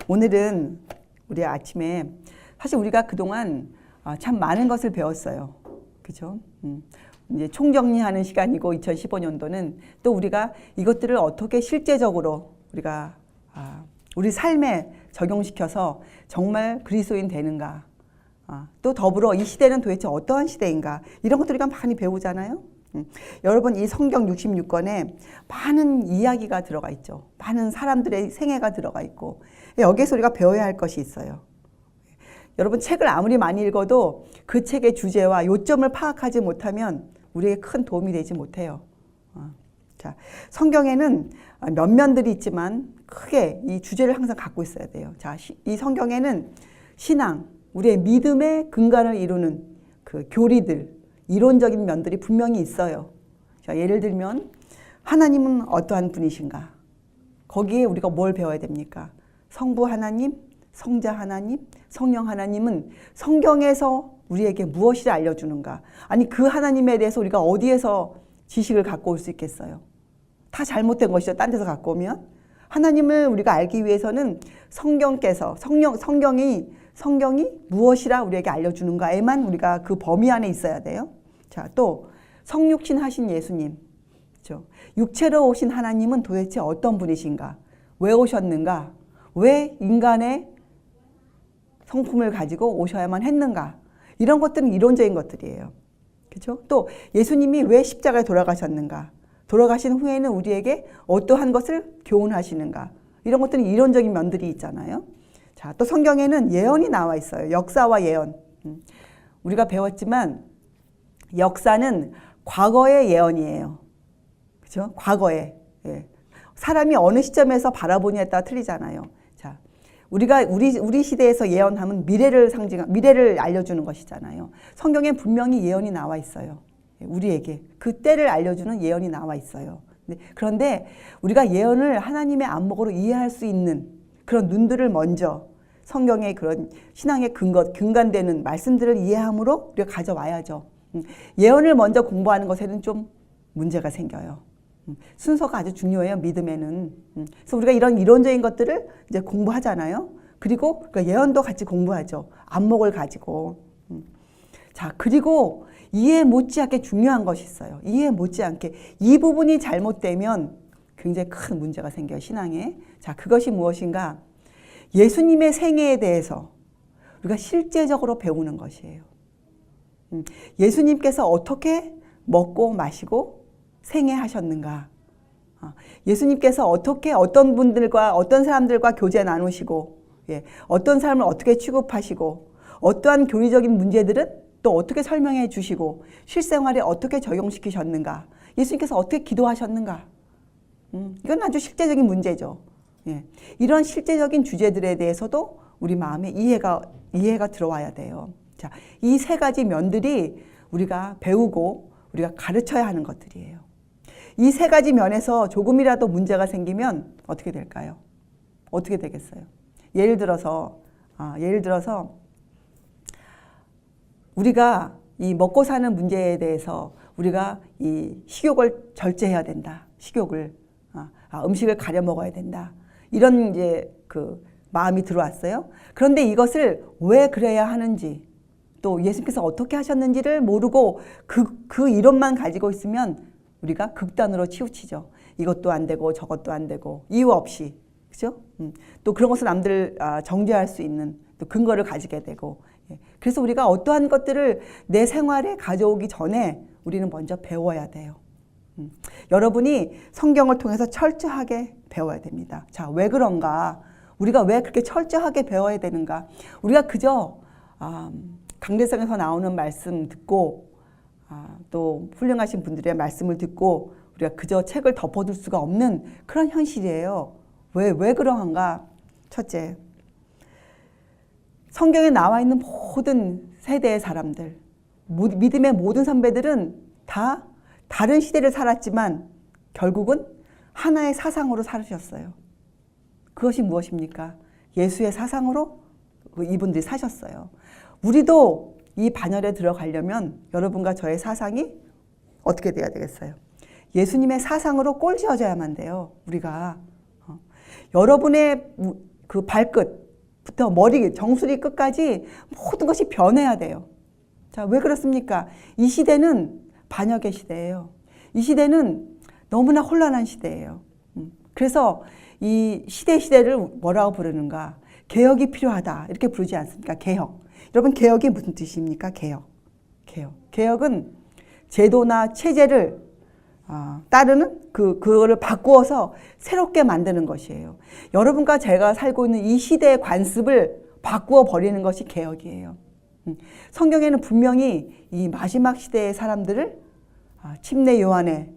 오늘은 우리 아침에 사실 우리가 그동안 참 많은 것을 배웠어요. 그죠? 이제 총정리하는 시간이고 2015년도는 또 우리가 이것들을 어떻게 실제적으로 우리가 우리 삶에 적용시켜서 정말 그리스도인 되는가, 또 더불어 이 시대는 도대체 어떠한 시대인가, 이런 것들 우리가 많이 배우잖아요. 여러분, 이 성경 66권에 많은 이야기가 들어가 있죠. 많은 사람들의 생애가 들어가 있고, 여기에서 우리가 배워야 할 것이 있어요. 여러분, 책을 아무리 많이 읽어도 그 책의 주제와 요점을 파악하지 못하면 우리에게 큰 도움이 되지 못해요. 자, 성경에는 몇 면들이 있지만 크게 이 주제를 항상 갖고 있어야 돼요. 자, 이 성경에는 신앙, 우리의 믿음의 근간을 이루는 그 교리들, 이론적인 면들이 분명히 있어요. 자, 예를 들면 하나님은 어떠한 분이신가? 거기에 우리가 뭘 배워야 됩니까? 성부 하나님, 성자 하나님, 성령 하나님은 성경에서 우리에게 무엇을 알려주는가? 아니, 그 하나님에 대해서 우리가 어디에서 지식을 갖고 올 수 있겠어요? 다 잘못된 것이죠. 딴 데서 갖고 오면. 하나님을 우리가 알기 위해서는 성경께서, 성경이 무엇이라 우리에게 알려주는가에만 우리가 그 범위 안에 있어야 돼요. 자, 또 성육신 하신 예수님, 그렇죠? 육체로 오신 하나님은 도대체 어떤 분이신가? 왜 오셨는가? 왜 인간의 성품을 가지고 오셔야만 했는가? 이런 것들은 이론적인 것들이에요. 그렇죠? 또 예수님이 왜 십자가에 돌아가셨는가? 돌아가신 후에는 우리에게 어떠한 것을 교훈하시는가? 이런 것들은 이론적인 면들이 있잖아요. 자, 또 성경에는 예언이 나와 있어요. 역사와 예언. 우리가 배웠지만 역사는 과거의 예언이에요. 그렇죠? 과거에. 예. 사람이 어느 시점에서 바라보냐에 따라 틀리잖아요. 자, 우리 시대에서 예언하면 미래를 알려주는 것이잖아요. 성경에 분명히 예언이 나와 있어요. 우리에게 그 때를 알려주는 예언이 나와 있어요. 그런데 우리가 예언을 하나님의 안목으로 이해할 수 있는 그런 눈들을 먼저 성경의 그런 신앙의 근간되는 말씀들을 이해함으로 우리가 가져와야죠. 예언을 먼저 공부하는 것에는 좀 문제가 생겨요. 순서가 아주 중요해요, 믿음에는. 그래서 우리가 이런 이론적인 것들을 이제 공부하잖아요. 그리고 예언도 같이 공부하죠. 안목을 가지고. 자, 그리고 이해 못지않게 중요한 것이 있어요. 이해 못지않게. 이 부분이 잘못되면 굉장히 큰 문제가 생겨요, 신앙에. 자, 그것이 무엇인가? 예수님의 생애에 대해서 우리가 실제적으로 배우는 것이에요. 예수님께서 어떻게 먹고 마시고 생애하셨는가? 예수님께서 어떻게 어떤 분들과 어떤 사람들과 교제 나누시고, 어떤 사람을 어떻게 취급하시고, 어떠한 교리적인 문제들은 또 어떻게 설명해 주시고, 실생활에 어떻게 적용시키셨는가? 예수님께서 어떻게 기도하셨는가? 이건 아주 실제적인 문제죠. 이런 실제적인 주제들에 대해서도 우리 마음에 이해가 들어와야 돼요. 자, 이 세 가지 면들이 우리가 배우고 우리가 가르쳐야 하는 것들이에요. 이 세 가지 면에서 조금이라도 문제가 생기면 어떻게 될까요? 어떻게 되겠어요? 예를 들어서 우리가 이 먹고 사는 문제에 대해서 우리가 이 식욕을 절제해야 된다. 식욕을 음식을 가려 먹어야 된다. 이런 이제 그 마음이 들어왔어요. 그런데 이것을 왜 그래야 하는지, 또 예수님께서 어떻게 하셨는지를 모르고 그 이론만 가지고 있으면 우리가 극단으로 치우치죠. 이것도 안 되고 저것도 안 되고 이유 없이, 그죠? 또 그런 것을 남들 정죄할 수 있는 또 근거를 가지게 되고. 그래서 우리가 어떠한 것들을 내 생활에 가져오기 전에 우리는 먼저 배워야 돼요. 여러분이 성경을 통해서 철저하게 배워야 됩니다. 자, 왜 그런가? 우리가 왜 그렇게 철저하게 배워야 되는가? 우리가 그저 강대상에서 나오는 말씀 듣고 또 훌륭하신 분들의 말씀을 듣고 우리가 그저 책을 덮어둘 수가 없는 그런 현실이에요. 왜 그러한가? 첫째, 성경에 나와 있는 모든 세대의 사람들, 믿음의 모든 선배들은 다 다른 시대를 살았지만 결국은 하나의 사상으로 살으셨어요. 그것이 무엇입니까? 예수의 사상으로 이분들이 사셨어요. 우리도 이 반열에 들어가려면 여러분과 저의 사상이 어떻게 돼야 되겠어요? 예수님의 사상으로 꼴지어져야만 돼요. 우리가 여러분의 그 발끝부터 머리, 정수리 끝까지 모든 것이 변해야 돼요. 자, 왜 그렇습니까? 이 시대는 반역의 시대예요. 이 시대는 너무나 혼란한 시대예요. 그래서 이 시대를 뭐라고 부르는가? 개혁이 필요하다. 이렇게 부르지 않습니까? 개혁. 여러분, 개혁이 무슨 뜻입니까? 개혁. 개혁은 제도나 체제를 따르는 그거를 바꾸어서 새롭게 만드는 것이에요. 여러분과 제가 살고 있는 이 시대의 관습을 바꾸어 버리는 것이 개혁이에요. 성경에는 분명히 이 마지막 시대의 사람들을 침례 요한의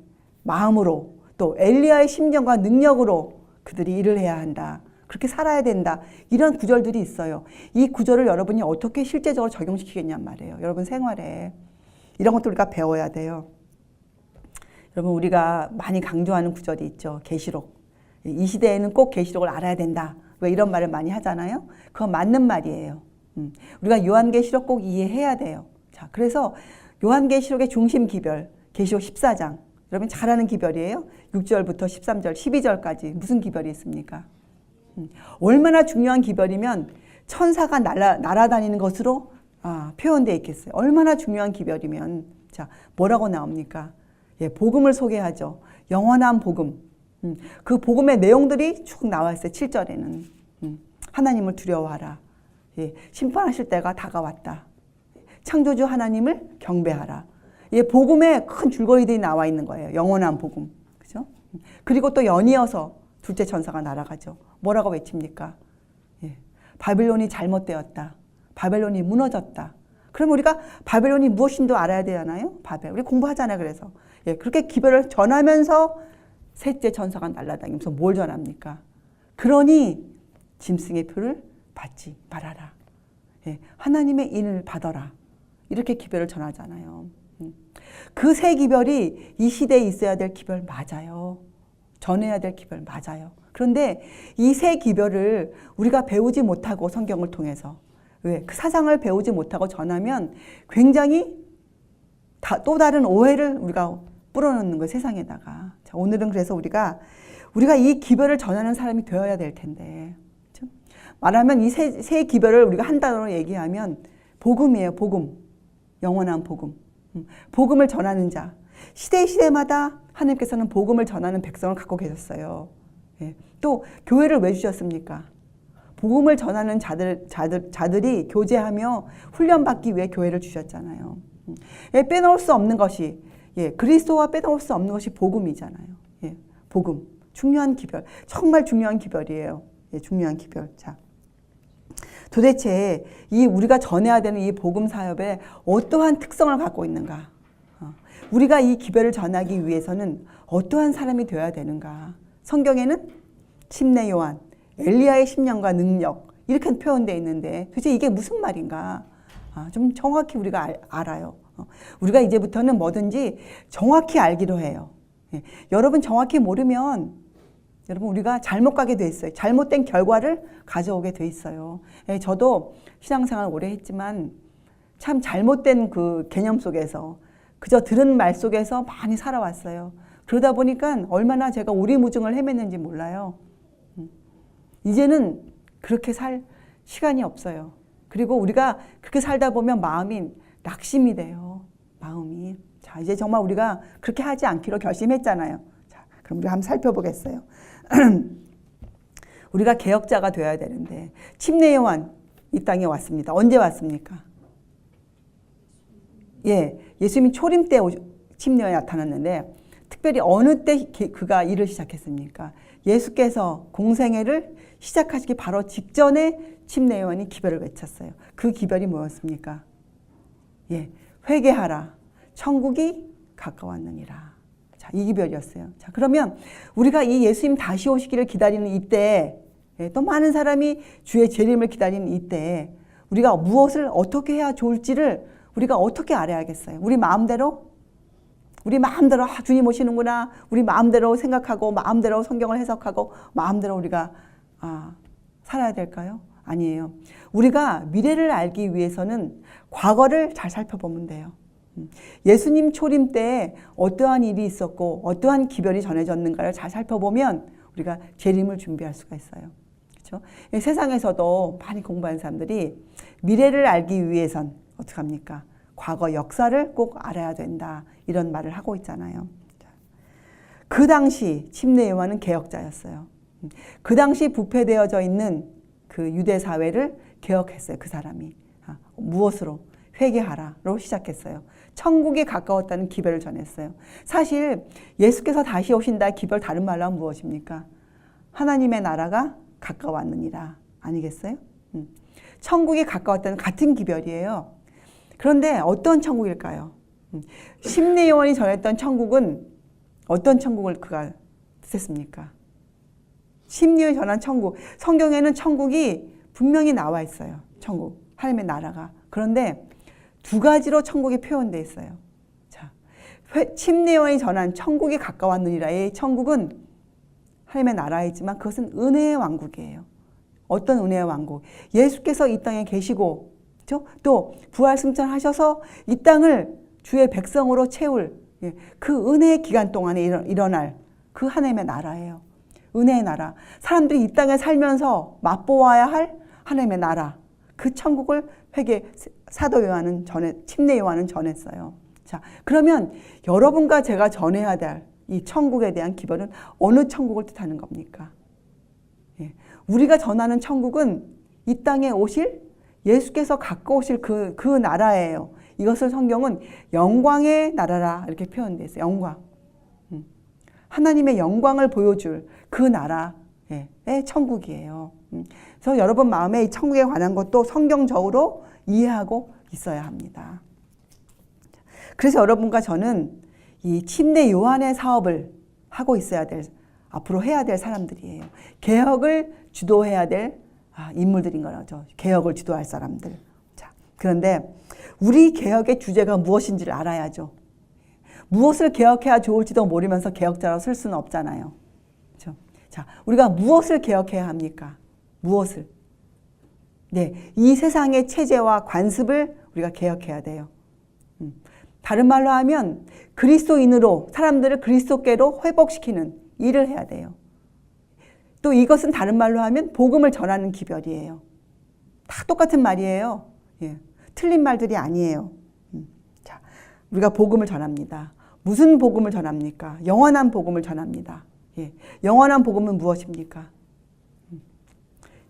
마음으로 또 엘리야의 심정과 능력으로 그들이 일을 해야 한다. 그렇게 살아야 된다. 이런 구절들이 있어요. 이 구절을 여러분이 어떻게 실제적으로 적용시키겠냔 말이에요. 여러분 생활에. 이런 것도 우리가 배워야 돼요. 여러분, 우리가 많이 강조하는 구절이 있죠. 계시록. 이 시대에는 꼭 계시록을 알아야 된다. 왜 이런 말을 많이 하잖아요. 그건 맞는 말이에요. 우리가 요한계시록 꼭 이해해야 돼요. 자, 그래서 요한계시록의 중심 기별, 계시록 14장. 여러분 잘 아는 기별이에요. 6절부터 13절, 12절까지 무슨 기별이 있습니까? 얼마나 중요한 기별이면 천사가 날아다니는 것으로 표현되어 있겠어요. 얼마나 중요한 기별이면. 자, 뭐라고 나옵니까? 예, 복음을 소개하죠. 영원한 복음. 그 복음의 내용들이 쭉 나와 있어요. 7절에는. 하나님을 두려워하라. 예, 심판하실 때가 다가왔다. 창조주 하나님을 경배하라. 예, 복음에 큰 줄거리들이 나와 있는 거예요. 영원한 복음. 그죠? 그리고 또 연이어서 둘째 천사가 날아가죠. 뭐라고 외칩니까? 예, 바벨론이 잘못되었다. 바벨론이 무너졌다. 그럼 우리가 바벨론이 무엇인도 알아야 되잖아요. 바벨. 우리 공부하잖아요. 그래서. 예, 그렇게 기별을 전하면서 셋째 천사가 날아다니면서 뭘 전합니까? 그러니 짐승의 표를 받지 말아라. 예, 하나님의 인을 받아라. 이렇게 기별을 전하잖아요. 그 세 기별이 이 시대에 있어야 될 기별 맞아요. 전해야 될 기별 맞아요. 그런데 이 세 기별을 우리가 배우지 못하고 성경을 통해서 왜? 그 사상을 배우지 못하고 전하면 굉장히 또 다른 오해를 우리가 뿌려놓는 거예요. 세상에다가. 자, 오늘은 그래서 우리가 이 기별을 전하는 사람이 되어야 될 텐데. 그렇죠? 말하면 이 세 기별을 우리가 한 단어로 얘기하면 복음이에요. 복음. 영원한 복음. 복음을 전하는 자. 시대마다 하나님께서는 복음을 전하는 백성을 갖고 계셨어요. 예. 또 교회를 왜 주셨습니까? 복음을 전하는 자들이 교제하며 훈련받기 위해 교회를 주셨잖아요. 예, 빼놓을 수 없는 것이 그리스도와 빼놓을 수 없는 것이 복음이잖아요. 예, 복음. 중요한 기별. 정말 중요한 기별이에요. 예, 중요한 기별. 자. 도대체 우리가 전해야 되는 이 복음 사역에 어떠한 특성을 갖고 있는가? 우리가 이 기별을 전하기 위해서는 어떠한 사람이 되어야 되는가? 성경에는 침례 요한, 엘리야의 심령과 능력 이렇게 표현되어 있는데 도대체 이게 무슨 말인가? 좀 정확히 우리가 알아요. 우리가 이제부터는 뭐든지 정확히 알기로 해요. 여러분 정확히 모르면 여러분 우리가 잘못 가게 돼 있어요. 잘못된 결과를 가져오게 돼 있어요. 저도 신앙생활 오래 했지만 참 잘못된 그 개념 속에서 그저 들은 말 속에서 많이 살아왔어요. 그러다 보니까 얼마나 제가 오리무중을 헤맸는지 몰라요. 이제는 그렇게 살 시간이 없어요. 그리고 우리가 그렇게 살다 보면 마음이 낙심이 돼요. 마음이. 자, 이제 정말 우리가 그렇게 하지 않기로 결심했잖아요. 자, 그럼 우리 한번 살펴보겠어요. 우리가 개혁자가 되어야 되는데 침례 요한 이 땅에 왔습니다. 언제 왔습니까? 예, 예수님이 초림 때 침례에 나타났는데 특별히 어느 때 그가 일을 시작했습니까? 예수께서 공생애를 시작하시기 바로 직전에 침례 요한이 기별을 외쳤어요. 그 기별이 뭐였습니까? 예, 회개하라. 천국이 가까웠느니라. 자, 이 기별이었어요. 자, 그러면 우리가 이 예수님 다시 오시기를 기다리는 이때, 또 많은 사람이 주의 재림을 기다리는 이때, 우리가 무엇을 어떻게 해야 좋을지를 우리가 어떻게 알아야겠어요? 우리 마음대로 주님 오시는구나. 우리 마음대로 생각하고 마음대로 성경을 해석하고 마음대로 우리가 살아야 될까요? 아니에요. 우리가 미래를 알기 위해서는 과거를 잘 살펴보면 돼요. 예수님 초림 때 어떠한 일이 있었고 어떠한 기별이 전해졌는가를 잘 살펴보면 우리가 재림을 준비할 수가 있어요. 그렇죠? 세상에서도 많이 공부하는 사람들이 미래를 알기 위해선 어떻게 합니까? 과거 역사를 꼭 알아야 된다. 이런 말을 하고 있잖아요. 그 당시 침례 요한은 개혁자였어요. 그 당시 부패되어져 있는 그 유대 사회를 개혁했어요. 그 사람이. 무엇으로? 회개하라로 시작했어요. 천국에 가까웠다는 기별을 전했어요. 사실 예수께서 다시 오신다 기별 다른 말로 하면 무엇입니까? 하나님의 나라가 가까웠느니라. 아니겠어요? 천국에 가까웠다는 같은 기별이에요. 그런데 어떤 천국일까요? 침례 요한이 전했던 천국은 어떤 천국을 그가 뜻했습니까? 침례 요한이 전한 천국. 성경에는 천국이 분명히 나와 있어요. 천국. 하나님의 나라가. 그런데 두 가지로 천국이 표현되어 있어요. 자, 침례 요한이 전한 천국이 가까웠느니라의 천국은 하나님의 나라이지만 그것은 은혜의 왕국이에요. 어떤 은혜의 왕국? 예수께서 이 땅에 계시고, 그렇죠? 또 부활 승천하셔서 이 땅을 주의 백성으로 채울 그 은혜의 기간 동안에 일어날 그 하나님의 나라예요. 은혜의 나라. 사람들이 이 땅에 살면서 맛보아야 할 하나님의 나라. 그 천국을 사도 요한은 침례 요한은 전했어요. 자, 그러면 여러분과 제가 전해야 될 이 천국에 대한 기별은 어느 천국을 뜻하는 겁니까? 우리가 전하는 천국은 이 땅에 오실 예수께서 갖고 오실 그 나라예요. 이것을 성경은 영광의 나라라 이렇게 표현되어 있어요. 영광. 하나님의 영광을 보여줄 그 나라의 천국이에요. 그래서 여러분 마음에 이 천국에 관한 것도 성경적으로 이해하고 있어야 합니다. 그래서 여러분과 저는 이 침례 요한의 사업을 하고 있어야 될, 앞으로 해야 될 사람들이에요. 개혁을 주도해야 될 인물들인 거죠. 개혁을 주도할 사람들. 자, 그런데 우리 개혁의 주제가 무엇인지를 알아야죠. 무엇을 개혁해야 좋을지도 모르면서 개혁자로 쓸 수는 없잖아요. 그렇죠? 자, 우리가 무엇을 개혁해야 합니까? 무엇을? 네, 이 세상의 체제와 관습을 우리가 개혁해야 돼요. 다른 말로 하면 그리스도인으로 사람들을 그리스도께로 회복시키는 일을 해야 돼요. 또 이것은 다른 말로 하면 복음을 전하는 기별이에요. 다 똑같은 말이에요. 틀린 말들이 아니에요. 자, 우리가 복음을 전합니다. 무슨 복음을 전합니까? 영원한 복음을 전합니다. 영원한 복음은 무엇입니까?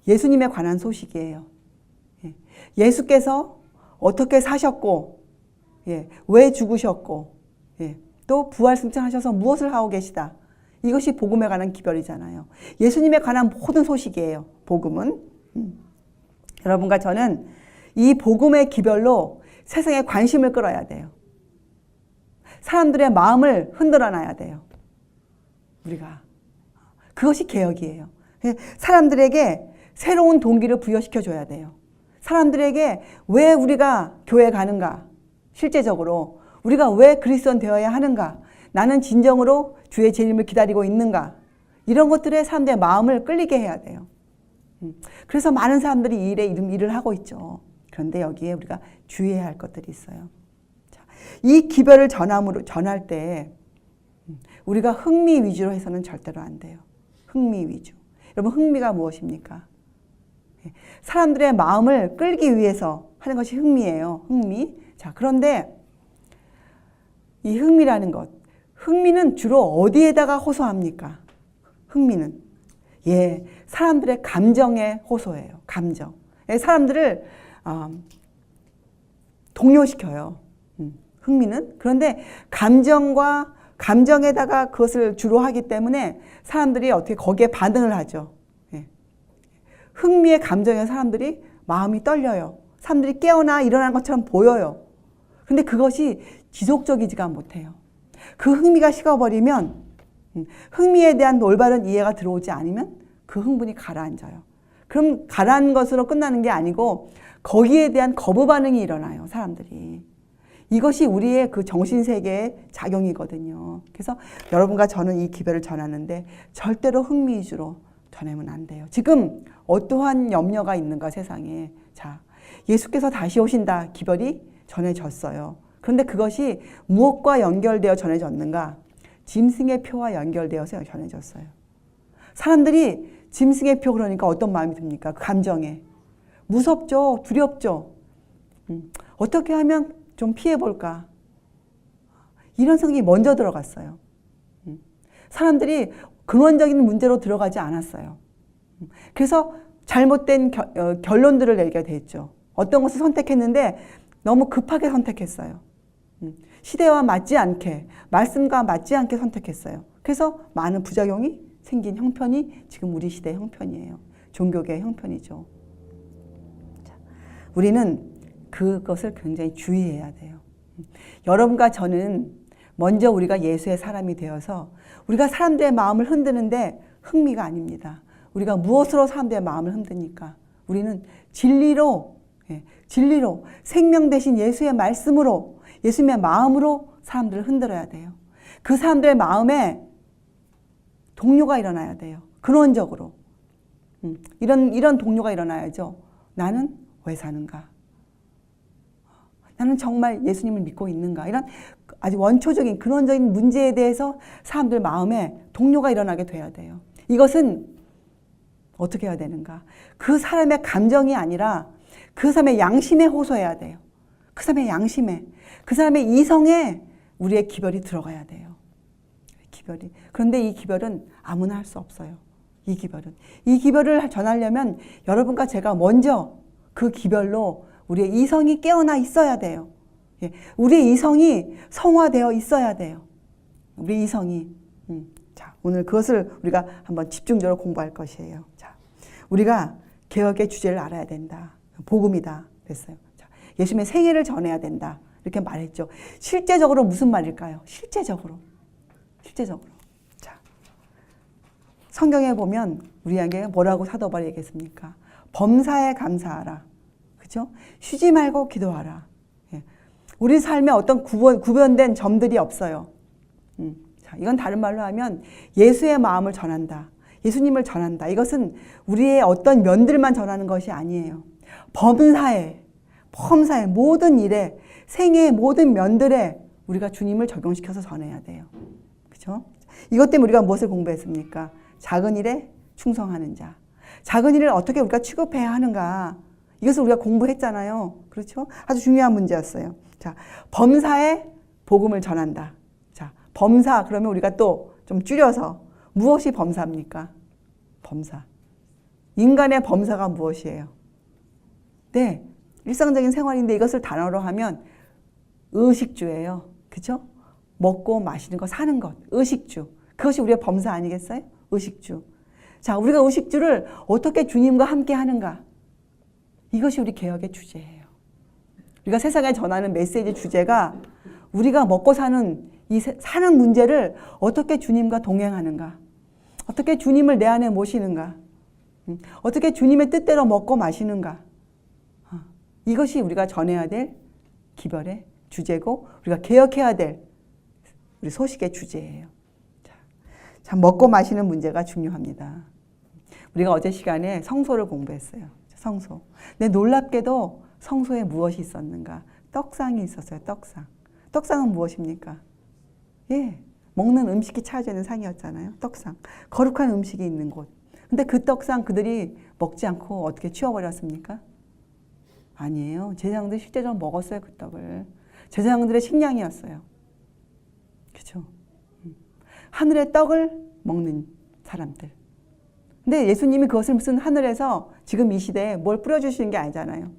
예수님에 관한 소식이에요. 예수께서 어떻게 사셨고, 왜 죽으셨고, 또 부활 승천하셔서 무엇을 하고 계시다. 이것이 복음에 관한 기별이잖아요. 예수님에 관한 모든 소식이에요. 복음은. 여러분과 저는 이 복음의 기별로 세상에 관심을 끌어야 돼요. 사람들의 마음을 흔들어 놔야 돼요. 우리가. 그것이 개혁이에요. 사람들에게 새로운 동기를 부여시켜 줘야 돼요. 사람들에게 왜 우리가 교회 가는가? 실제적으로 우리가 왜 그리스도인 되어야 하는가? 나는 진정으로 주의 재림을 기다리고 있는가? 이런 것들에 사람들의 마음을 끌리게 해야 돼요. 그래서 많은 사람들이 이 일을 하고 있죠. 그런데 여기에 우리가 주의해야 할 것들이 있어요. 자, 이 기별을 전할 때 우리가 흥미 위주로 해서는 절대로 안 돼요. 흥미 위주. 여러분, 흥미가 무엇입니까? 사람들의 마음을 끌기 위해서 하는 것이 흥미예요. 흥미. 자, 그런데 이 흥미라는 것, 흥미는 주로 어디에다가 호소합니까? 흥미는 사람들의 감정에 호소해요. 감정. 사람들을 동요시켜요. 흥미는. 그런데 감정에다가 그것을 주로 하기 때문에 사람들이 어떻게 거기에 반응을 하죠. 흥미의 감정에 사람들이 마음이 떨려요. 사람들이 깨어나 일어난 것처럼 보여요. 근데 그것이 지속적이지가 못해요. 그 흥미가 식어버리면 흥미에 대한 올바른 이해가 들어오지 않으면 그 흥분이 가라앉아요. 그럼 가라앉은 것으로 끝나는 게 아니고 거기에 대한 거부 반응이 일어나요. 사람들이. 이것이 우리의 그 정신세계의 작용이거든요. 그래서 여러분과 저는 이 기별을 전하는데 절대로 흥미 위주로 전하면 안 돼요. 지금 어떠한 염려가 있는가 세상에. 자, 예수께서 다시 오신다 기별이 전해졌어요. 그런데 그것이 무엇과 연결되어 전해졌는가? 짐승의 표와 연결되어서 전해졌어요. 사람들이 짐승의 표 그러니까 어떤 마음이 듭니까? 그 감정에. 무섭죠? 두렵죠? 어떻게 하면 좀 피해볼까? 이런 생각이 먼저 들어갔어요. 사람들이 근원적인 문제로 들어가지 않았어요. 그래서 잘못된 결론들을 내게 됐죠. 어떤 것을 선택했는데 너무 급하게 선택했어요. 시대와 맞지 않게, 말씀과 맞지 않게 선택했어요. 그래서 많은 부작용이 생긴 형편이 지금 우리 시대의 형편이에요. 종교계의 형편이죠. 우리는 그것을 굉장히 주의해야 돼요. 여러분과 저는 먼저 우리가 예수의 사람이 되어서 우리가 사람들의 마음을 흔드는데 흥미가 아닙니다. 우리가 무엇으로 사람들의 마음을 흔드니까? 우리는 진리로, 진리로 생명 대신 예수의 말씀으로, 예수님의 마음으로 사람들을 흔들어야 돼요. 그 사람들의 마음에 동요가 일어나야 돼요. 근원적으로. 이런 동요가 일어나야죠. 나는 왜 사는가? 나는 정말 예수님을 믿고 있는가? 이런 아주 원초적인 근원적인 문제에 대해서 사람들 마음에 동요가 일어나게 돼야 돼요. 이것은 어떻게 해야 되는가? 그 사람의 감정이 아니라 그 사람의 양심에 호소해야 돼요. 그 사람의 양심에, 그 사람의 이성에 우리의 기별이 들어가야 돼요. 기별이. 그런데 이 기별은 아무나 할 수 없어요. 이 기별을 전하려면 여러분과 제가 먼저 그 기별로 우리의 이성이 깨어나 있어야 돼요. 우리의 이성이 성화되어 있어야 돼요. 우리 이성이. 자, 오늘 그것을 우리가 한번 집중적으로 공부할 것이에요. 자, 우리가 개혁의 주제를 알아야 된다. 복음이다. 그랬어요. 자, 예수님의 생애를 전해야 된다. 이렇게 말했죠. 실제적으로 무슨 말일까요? 실제적으로. 자, 성경에 보면 우리에게 뭐라고 사도 바울이 얘기했습니까? 범사에 감사하라. 그죠? 쉬지 말고 기도하라. 우리 삶에 어떤 구별된 점들이 없어요. 자, 이건 다른 말로 하면 예수의 마음을 전한다. 예수님을 전한다. 이것은 우리의 어떤 면들만 전하는 것이 아니에요. 범사에 모든 일에 생애의 모든 면들에 우리가 주님을 적용시켜서 전해야 돼요. 그죠? 이것 때문에 우리가 무엇을 공부했습니까? 작은 일에 충성하는 자. 작은 일을 어떻게 우리가 취급해야 하는가. 이것을 우리가 공부했잖아요. 그렇죠? 아주 중요한 문제였어요. 자, 범사에 복음을 전한다. 자, 범사 그러면 우리가 또 좀 줄여서 무엇이 범사입니까? 범사. 인간의 범사가 무엇이에요? 네, 일상적인 생활인데 이것을 단어로 하면 의식주예요. 그렇죠? 먹고 마시는 거, 사는 것, 의식주. 그것이 우리의 범사 아니겠어요? 의식주. 자, 우리가 의식주를 어떻게 주님과 함께 하는가? 이것이 우리 개혁의 주제예요. 우리가 세상에 전하는 메시지 주제가 우리가 먹고 사는 이 사는 문제를 어떻게 주님과 동행하는가? 어떻게 주님을 내 안에 모시는가? 어떻게 주님의 뜻대로 먹고 마시는가? 이것이 우리가 전해야 될 기별의 주제고 우리가 개혁해야 될 우리 소식의 주제예요. 자, 먹고 마시는 문제가 중요합니다. 우리가 어제 시간에 성소를 공부했어요. 성소. 근데 놀랍게도 성소에 무엇이 있었는가? 떡상이 있었어요. 떡상. 떡상은 무엇입니까? 예, 먹는 음식이 차려져 있는 상이었잖아요. 떡상. 거룩한 음식이 있는 곳. 근데 그 떡상 그들이 먹지 않고 어떻게 치워버렸습니까? 아니에요. 제사장들이 실제적으로 먹었어요. 그 떡을. 제사장들의 식량이었어요. 그렇죠? 하늘의 떡을 먹는 사람들. 근데 예수님이 그것을 무슨 하늘에서 지금 이 시대에 뭘 뿌려주시는 게 아니잖아요.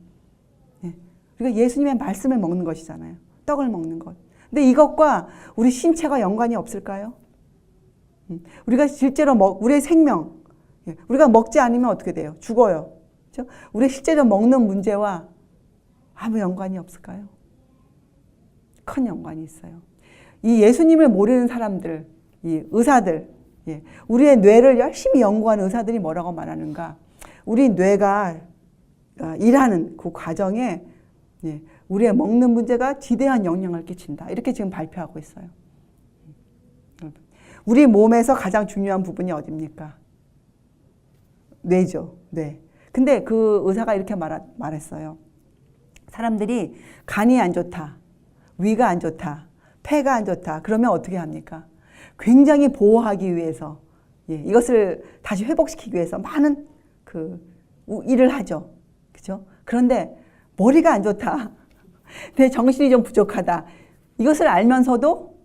네. 우리가 예수님의 말씀을 먹는 것이잖아요. 떡을 먹는 것. 근데 이것과 우리 신체가 연관이 없을까요? 우리가 실제로 우리의 생명, 우리가 먹지 않으면 어떻게 돼요? 죽어요. 그렇죠? 우리 실제로 먹는 문제와 아무 연관이 없을까요? 큰 연관이 있어요. 이 예수님을 모르는 사람들, 이 의사들, 우리의 뇌를 열심히 연구하는 의사들이 뭐라고 말하는가? 우리 뇌가 일하는 그 과정에 우리의 먹는 문제가 지대한 영향을 끼친다. 이렇게 지금 발표하고 있어요. 우리 몸에서 가장 중요한 부분이 어디입니까? 뇌죠. 뇌. 근데 그 의사가 이렇게 말했어요. 사람들이 간이 안 좋다. 위가 안 좋다. 폐가 안 좋다. 그러면 어떻게 합니까? 굉장히 보호하기 위해서 예, 이것을 다시 회복시키기 위해서 많은 일을 하죠. 그죠? 그런데 머리가 안 좋다. 내 정신이 좀 부족하다. 이것을 알면서도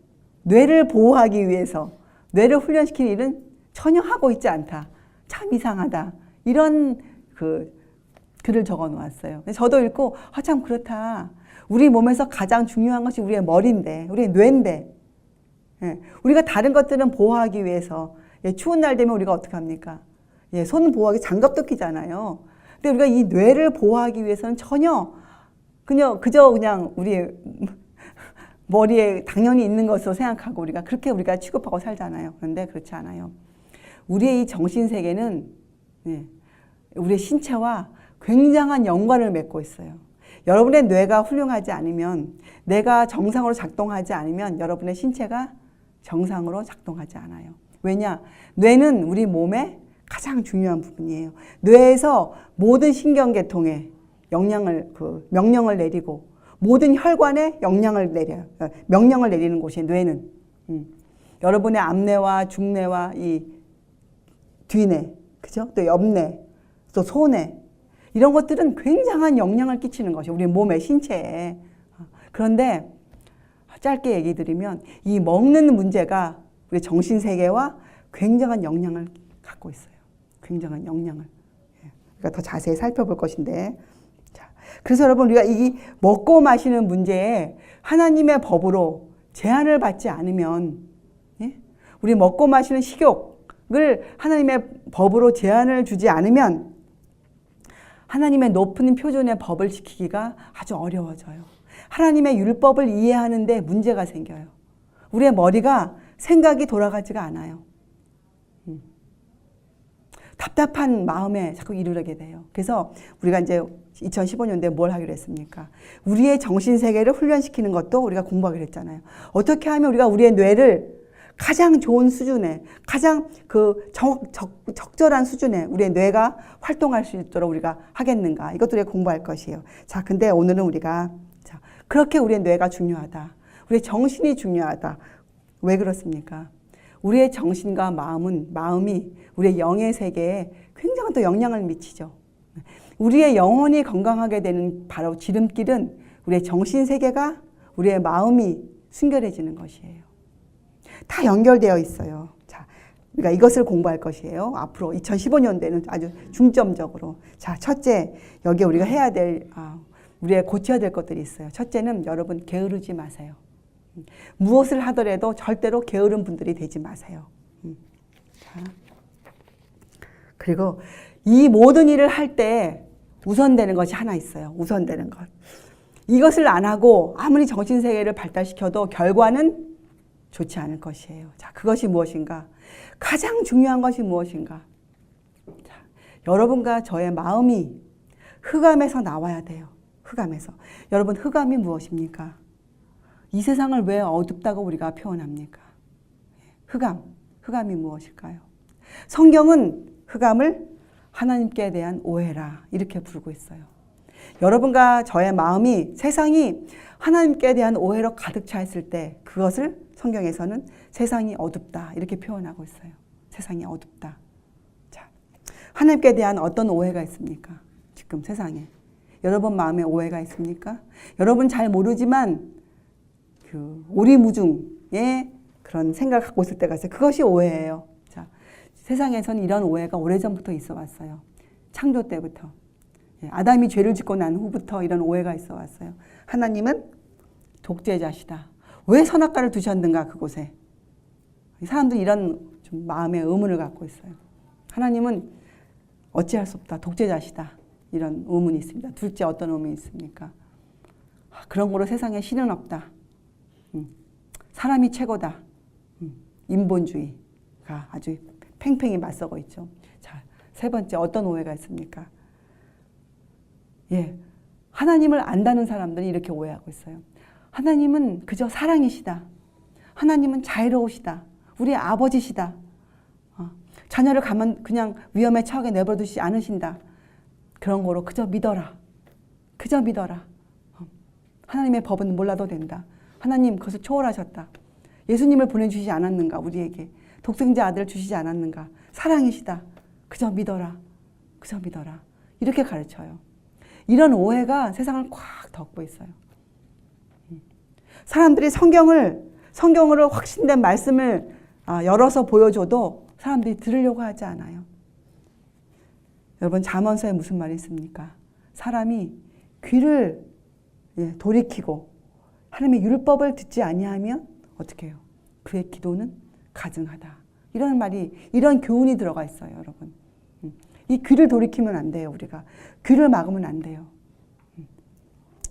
뇌를 보호하기 위해서 뇌를 훈련시키는 일은 전혀 하고 있지 않다. 참 이상하다. 이런 글을 적어 놓았어요. 저도 읽고 참 그렇다. 우리 몸에서 가장 중요한 것이 우리의 머리인데, 우리의 뇌인데, 예, 우리가 다른 것들은 보호하기 위해서, 예, 추운 날 되면 우리가 어떻게 합니까? 예, 손 보호하기 장갑도 끼잖아요. 근데 우리가 이 뇌를 보호하기 위해서는 전혀 그저 그냥 우리 머리에 당연히 있는 것으로 생각하고 우리가 취급하고 살잖아요. 그런데 그렇지 않아요. 우리의 이 정신 세계는, 예, 우리의 신체와 굉장한 연관을 맺고 있어요. 여러분의 뇌가 훌륭하지 않으면, 뇌가 정상으로 작동하지 않으면 여러분의 신체가 정상으로 작동하지 않아요. 왜냐? 뇌는 우리 몸의 가장 중요한 부분이에요. 뇌에서 모든 신경계통에 명령을 내리고 모든 혈관에 명령을 내리는 곳이 뇌는. 여러분의 앞뇌와 중뇌와 이 뒤뇌, 그죠? 또 옆뇌, 또 소뇌, 이런 것들은 굉장한 영향을 끼치는 것이 우리 몸의 신체에. 그런데 짧게 얘기 드리면 이 먹는 문제가 우리 정신세계와 굉장한 영향을 갖고 있어요. 굉장한 영향을. 그러니까 더 자세히 살펴볼 것인데, 자, 그래서 여러분 우리가 이 먹고 마시는 문제에 하나님의 법으로 제한을 받지 않으면, 예? 우리 먹고 마시는 식욕을 하나님의 법으로 제한을 주지 않으면 하나님의 높은 표준의 법을 지키기가 아주 어려워져요. 하나님의 율법을 이해하는데 문제가 생겨요. 우리의 머리가 생각이 돌아가지가 않아요. 답답한 마음에 자꾸 이르게 돼요. 그래서 우리가 이제 2015년도에 뭘 하기로 했습니까? 우리의 정신세계를 훈련시키는 것도 우리가 공부하기로 했잖아요. 어떻게 하면 우리가 우리의 뇌를 가장 좋은 수준에, 가장 적절한 수준에 우리의 뇌가 활동할 수 있도록 우리가 하겠는가? 이것도 우리가 공부할 것이에요. 자, 근데 오늘은 우리가 그렇게 우리의 뇌가 중요하다. 우리의 정신이 중요하다. 왜 그렇습니까? 우리의 정신과 마음이 우리의 영의 세계에 굉장한 또 영향을 미치죠. 우리의 영혼이 건강하게 되는 바로 지름길은 우리의 정신 세계가 우리의 마음이 순결해지는 것이에요. 다 연결되어 있어요. 자, 우리가 이것을 공부할 것이에요. 앞으로 2015년도에는 아주 중점적으로. 자, 첫째, 여기에 우리가 해야 될, 우리가 고쳐야 될 것들이 있어요. 첫째는 여러분 게으르지 마세요. 무엇을 하더라도 절대로 게으른 분들이 되지 마세요. 자, 그리고 이 모든 일을 할 때 우선되는 것이 하나 있어요. 우선되는 것. 이것을 안 하고 아무리 정신세계를 발달시켜도 결과는 좋지 않을 것이에요. 자, 그것이 무엇인가? 가장 중요한 것이 무엇인가? 자, 여러분과 저의 마음이 흑암에서 나와야 돼요. 흑암에서. 여러분, 흑암이 무엇입니까? 이 세상을 왜 어둡다고 우리가 표현합니까? 흑암이 무엇일까요? 성경은 흑암을 하나님께 대한 오해라 이렇게 부르고 있어요. 여러분과 저의 마음이 세상이 하나님께 대한 오해로 가득 차 있을 때 그것을 성경에서는 세상이 어둡다 이렇게 표현하고 있어요. 세상이 어둡다. 자, 하나님께 대한 어떤 오해가 있습니까? 지금 세상에. 여러분 마음에 오해가 있습니까? 여러분 잘 모르지만 오리무중의 그런 생각을 갖고 있을 때가 있어요. 그것이 오해예요. 자, 세상에서는 이런 오해가 오래전부터 있어 왔어요. 창조 때부터. 아담이 죄를 짓고 난 후부터 이런 오해가 있어 왔어요. 하나님은 독재자시다. 왜 선악과를 두셨는가 그곳에. 사람들이 이런 좀 마음의 의문을 갖고 있어요. 하나님은 어찌할 수 없다. 독재자시다. 이런 의문이 있습니다. 둘째 어떤 의문이 있습니까? 그런 거로 세상에 신은 없다. 사람이 최고다. 인본주의가 아주 팽팽히 맞서고 있죠. 자, 세 번째 어떤 오해가 있습니까? 예, 하나님을 안다는 사람들이 이렇게 오해하고 있어요. 하나님은 그저 사랑이시다. 하나님은 자애로우시다. 우리의 아버지시다. 자녀를 가만 그냥 위험에 처하게 내버려두지 않으신다. 그런 거로 그저 믿어라. 그저 믿어라. 하나님의 법은 몰라도 된다. 하나님 그것을 초월하셨다. 예수님을 보내주시지 않았는가 우리에게. 독생자 아들을 주시지 않았는가? 사랑이시다. 그저 믿어라. 그저 믿어라. 이렇게 가르쳐요. 이런 오해가 세상을 꽉 덮고 있어요. 사람들이 성경으로 확신된 말씀을 열어서 보여줘도 사람들이 들으려고 하지 않아요. 여러분, 잠언서에 무슨 말이 있습니까? 사람이 귀를 돌이키고 하나님의 율법을 듣지 아니하면 어떻게 해요? 그의 기도는 가증하다. 이런 말이, 이런 교훈이 들어가 있어요, 여러분. 이 귀를 돌이키면 안 돼요, 우리가. 귀를 막으면 안 돼요.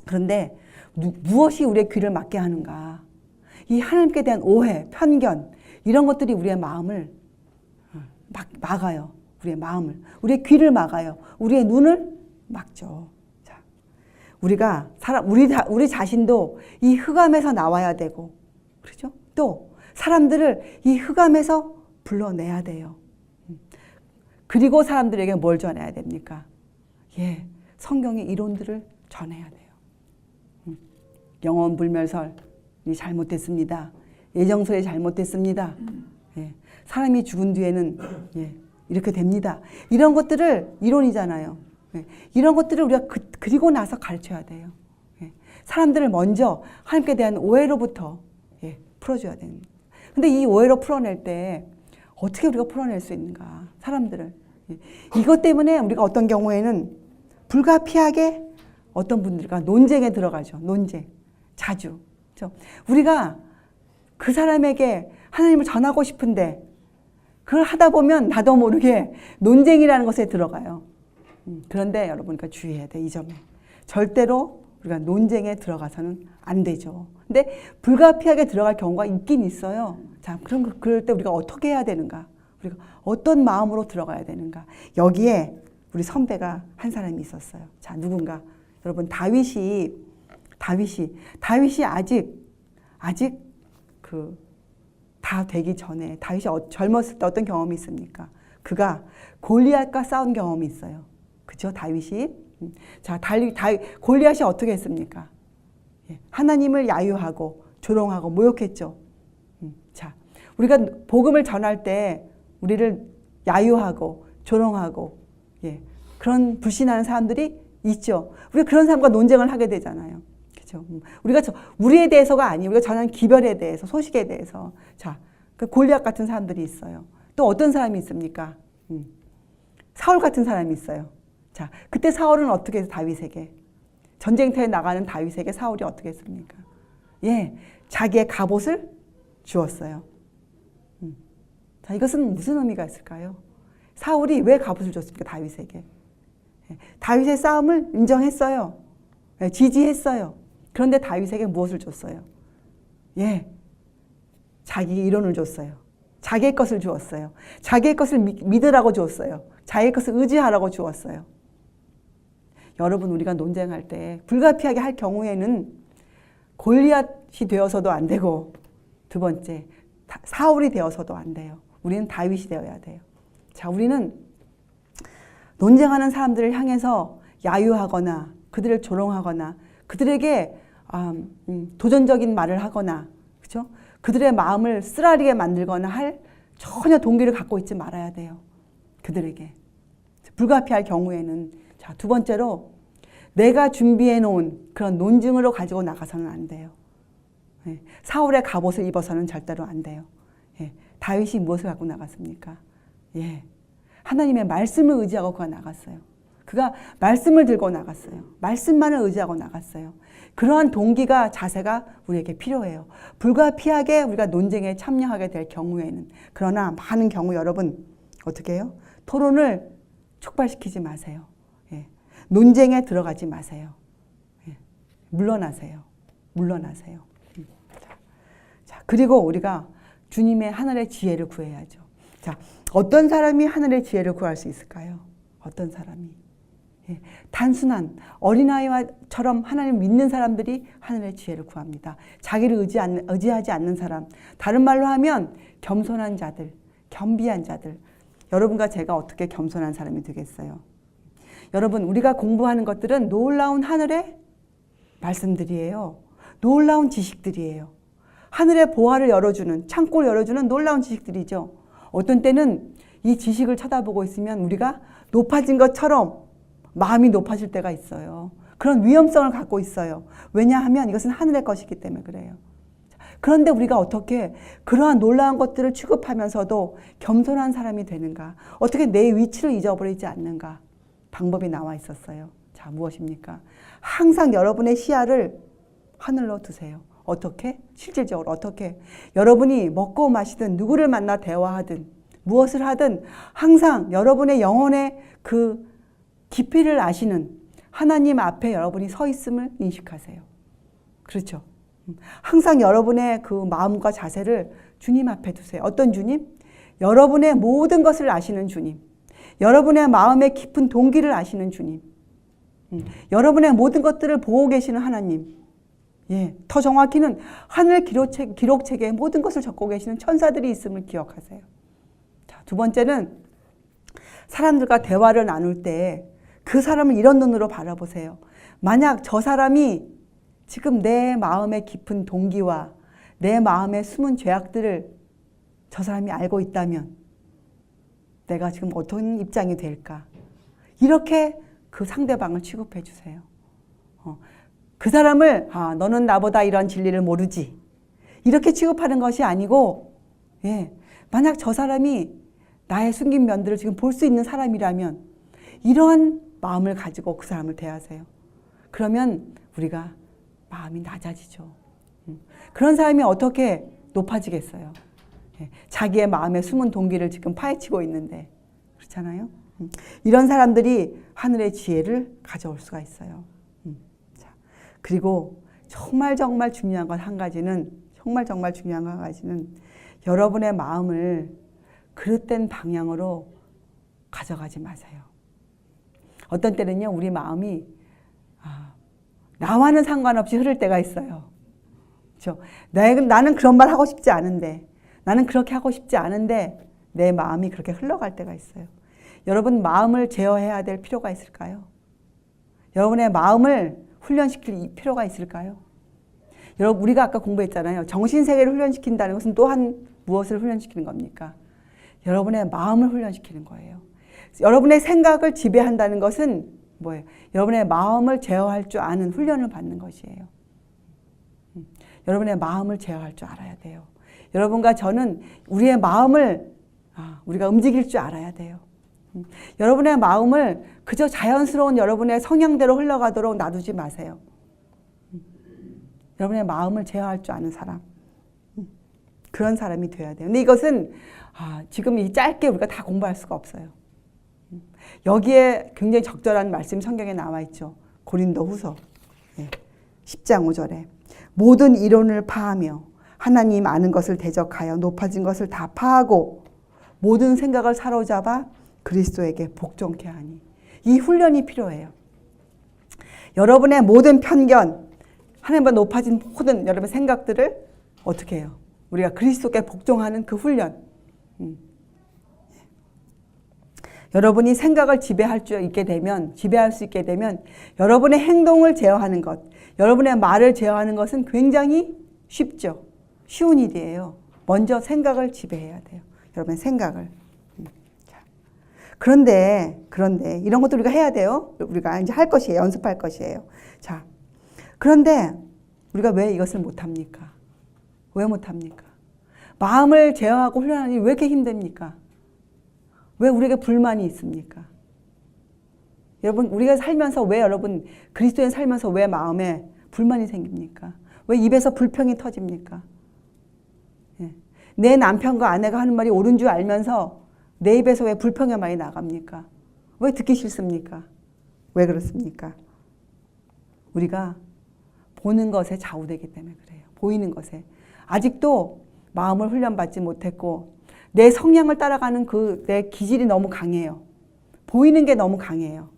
그런데 무엇이 우리의 귀를 막게 하는가? 이 하나님께 대한 오해, 편견, 이런 것들이 우리의 마음을 막아요. 우리의 마음을. 우리의 귀를 막아요. 우리의 눈을 막죠. 자, 우리 자신도 이 흑암에서 나와야 되고, 그렇죠? 또 사람들을 이 흑암에서 불러내야 돼요. 그리고 사람들에게 뭘 전해야 됩니까? 성경의 이론들을 전해야 돼요. 영원불멸설이 잘못됐습니다. 예정서에 잘못됐습니다. 사람이 죽은 뒤에는 이렇게 됩니다. 이런 것들을, 이론이잖아요. 이런 것들을 우리가 그리고 나서 가르쳐야 돼요. 사람들을 먼저 하나님께 대한 오해로부터 풀어줘야 됩니다. 근데 이 오해로 풀어낼 때 어떻게 우리가 풀어낼 수 있는가? 사람들을. 이것 때문에 우리가 어떤 경우에는 불가피하게 어떤 분들과 논쟁에 들어가죠. 논쟁. 자주. 그렇죠? 우리가 그 사람에게 하나님을 전하고 싶은데 그걸 하다 보면 나도 모르게 논쟁이라는 것에 들어가요. 그런데 여러분, 주의해야 돼. 이 점에. 절대로 우리가 논쟁에 들어가서는 안 되죠. 근데 불가피하게 들어갈 경우가 있긴 있어요. 자, 그럴 때 우리가 어떻게 해야 되는가? 우리가 어떤 마음으로 들어가야 되는가? 여기에 우리 선배가 한 사람이 있었어요. 자, 누군가? 여러분, 다윗이 아직 다 되기 전에 다윗이 젊었을 때 어떤 경험이 있습니까? 그가 골리앗과 싸운 경험이 있어요. 그죠? 다윗이. 자, 골리앗이 어떻게 했습니까? 하나님을 야유하고 조롱하고 모욕했죠. 자, 우리가 복음을 전할 때 우리를 야유하고 조롱하고 그런 불신하는 사람들이 있죠. 우리가 그런 사람과 논쟁을 하게 되잖아요. 그렇죠? 우리에 대해서가 아니에요. 우리가 전하는 기별에 대해서, 소식에 대해서. 자, 그 골리앗 같은 사람들이 있어요. 또 어떤 사람이 있습니까? 사울 같은 사람이 있어요. 자, 그때 사울은 어떻게 해서 다윗에게, 전쟁터에 나가는 다윗에게 사울이 어떻게 했습니까? 자기의 갑옷을 주었어요. 자, 이것은 무슨 의미가 있을까요? 사울이 왜 갑옷을 줬습니까? 다윗에게. 다윗의 싸움을 인정했어요. 지지했어요. 그런데 다윗에게 무엇을 줬어요? 자기 이론을 줬어요. 자기의 것을 주었어요. 자기의 것을 믿으라고 주었어요. 자기의 것을 의지하라고 주었어요. 여러분, 우리가 논쟁할 때 불가피하게 할 경우에는 골리앗이 되어서도 안 되고, 두 번째, 사울이 되어서도 안 돼요. 우리는 다윗이 되어야 돼요. 자, 우리는 논쟁하는 사람들을 향해서 야유하거나 그들을 조롱하거나 그들에게 도전적인 말을 하거나, 그렇죠? 그들의 마음을 쓰라리게 만들거나 할 전혀 동기를 갖고 있지 말아야 돼요. 그들에게. 불가피할 경우에는. 자, 두 번째로, 내가 준비해 놓은 그런 논증으로 가지고 나가서는 안 돼요. 사울의 갑옷을 입어서는 절대로 안 돼요. 다윗이 무엇을 갖고 나갔습니까? 하나님의 말씀을 의지하고 그가 나갔어요. 그가 말씀을 들고 나갔어요. 말씀만을 의지하고 나갔어요. 그러한 동기가, 자세가 우리에게 필요해요. 불가피하게 우리가 논쟁에 참여하게 될 경우에는. 그러나 많은 경우 여러분 어떻게 해요? 토론을 촉발시키지 마세요. 논쟁에 들어가지 마세요. 물러나세요. 물러나세요. 자, 그리고 우리가 주님의 하늘의 지혜를 구해야죠. 자, 어떤 사람이 하늘의 지혜를 구할 수 있을까요? 어떤 사람이? 단순한 어린아이처럼 하나님을 믿는 사람들이 하늘의 지혜를 구합니다. 자기를 의지하지 않는 사람, 다른 말로 하면 겸손한 자들, 겸비한 자들. 여러분과 제가 어떻게 겸손한 사람이 되겠어요? 여러분, 우리가 공부하는 것들은 놀라운 하늘의 말씀들이에요. 놀라운 지식들이에요. 하늘의 보화를 열어주는, 창고를 열어주는 놀라운 지식들이죠. 어떤 때는 이 지식을 쳐다보고 있으면 우리가 높아진 것처럼 마음이 높아질 때가 있어요. 그런 위험성을 갖고 있어요. 왜냐하면 이것은 하늘의 것이기 때문에 그래요. 그런데 우리가 어떻게 그러한 놀라운 것들을 취급하면서도 겸손한 사람이 되는가? 어떻게 내 위치를 잊어버리지 않는가? 방법이 나와 있었어요. 자, 무엇입니까? 항상 여러분의 시야를 하늘로 두세요. 어떻게? 실질적으로 어떻게? 여러분이 먹고 마시든 누구를 만나 대화하든 무엇을 하든 항상 여러분의 영혼의 그 깊이를 아시는 하나님 앞에 여러분이 서 있음을 인식하세요. 그렇죠? 항상 여러분의 그 마음과 자세를 주님 앞에 두세요. 어떤 주님? 여러분의 모든 것을 아시는 주님. 여러분의 마음의 깊은 동기를 아시는 주님. 여러분의 모든 것들을 보고 계시는 하나님. 예, 더 정확히는 하늘 기록책에 모든 것을 적고 계시는 천사들이 있음을 기억하세요. 자, 두 번째는 사람들과 대화를 나눌 때 그 사람을 이런 눈으로 바라보세요. 만약 저 사람이 지금 내 마음의 깊은 동기와 내 마음의 숨은 죄악들을 저 사람이 알고 있다면 내가 지금 어떤 입장이 될까? 이렇게 그 상대방을 취급해 주세요. 그 사람을 너는 나보다 이런 진리를 모르지. 이렇게 취급하는 것이 아니고 만약 저 사람이 나의 숨긴 면들을 지금 볼 수 있는 사람이라면 이러한 마음을 가지고 그 사람을 대하세요. 그러면 우리가 마음이 낮아지죠. 그런 사람이 어떻게 높아지겠어요? 자기의 마음의 숨은 동기를 지금 파헤치고 있는데 그렇잖아요. 이런 사람들이 하늘의 지혜를 가져올 수가 있어요. 자, 그리고 정말 중요한 건 한 가지는 정말 중요한 건 한 가지는 여러분의 마음을 그릇된 방향으로 가져가지 마세요. 어떤 때는요 우리 마음이 나와는 상관없이 흐를 때가 있어요. 그렇죠? 나는 그런 말 하고 싶지 않은데 나는 그렇게 하고 싶지 않은데 내 마음이 그렇게 흘러갈 때가 있어요. 여러분 마음을 제어해야 될 필요가 있을까요? 여러분의 마음을 훈련시킬 필요가 있을까요? 여러분 우리가 아까 공부했잖아요. 정신세계를 훈련시킨다는 것은 또한 무엇을 훈련시키는 겁니까? 여러분의 마음을 훈련시키는 거예요. 여러분의 생각을 지배한다는 것은 뭐예요? 여러분의 마음을 제어할 줄 아는 훈련을 받는 것이에요. 여러분의 마음을 제어할 줄 알아야 돼요. 여러분과 저는 우리의 마음을 우리가 움직일 줄 알아야 돼요. 여러분의 마음을 그저 자연스러운 여러분의 성향대로 흘러가도록 놔두지 마세요. 여러분의 마음을 제어할 줄 아는 사람. 그런 사람이 돼야 돼요. 근데 이것은 지금 이 짧게 우리가 다 공부할 수가 없어요. 여기에 굉장히 적절한 말씀이 성경에 나와 있죠. 고린도후서 10장 5절에 모든 이론을 파하며 하나님 아는 것을 대적하여 높아진 것을 다 파하고 모든 생각을 사로잡아 그리스도에게 복종케 하니. 이 훈련이 필요해요. 여러분의 모든 편견, 하나님보다 높아진 모든 여러분의 생각들을 어떻게 해요? 우리가 그리스도께 복종하는 그 훈련. 여러분이 생각을 지배할 수 있게 되면 여러분의 행동을 제어하는 것, 여러분의 말을 제어하는 것은 굉장히 쉽죠. 쉬운 일이에요. 먼저 생각을 지배해야 돼요. 여러분의 생각을. 그런데 이런 것도 우리가 해야 돼요. 우리가 이제 할 것이에요. 연습할 것이에요. 자, 그런데 우리가 왜 이것을 못합니까? 왜 못합니까? 마음을 제어하고 훈련하니 왜 이렇게 힘듭니까? 왜 우리에게 불만이 있습니까? 여러분, 우리가 살면서 여러분 그리스도인 살면서 왜 마음에 불만이 생깁니까? 왜 입에서 불평이 터집니까? 내 남편과 아내가 하는 말이 옳은 줄 알면서 내 입에서 왜 불평의 말이 나갑니까? 왜 듣기 싫습니까? 왜 그렇습니까? 우리가 보는 것에 좌우되기 때문에 그래요. 보이는 것에. 아직도 마음을 훈련받지 못했고 내 성향을 따라가는 내 기질이 너무 강해요. 보이는 게 너무 강해요.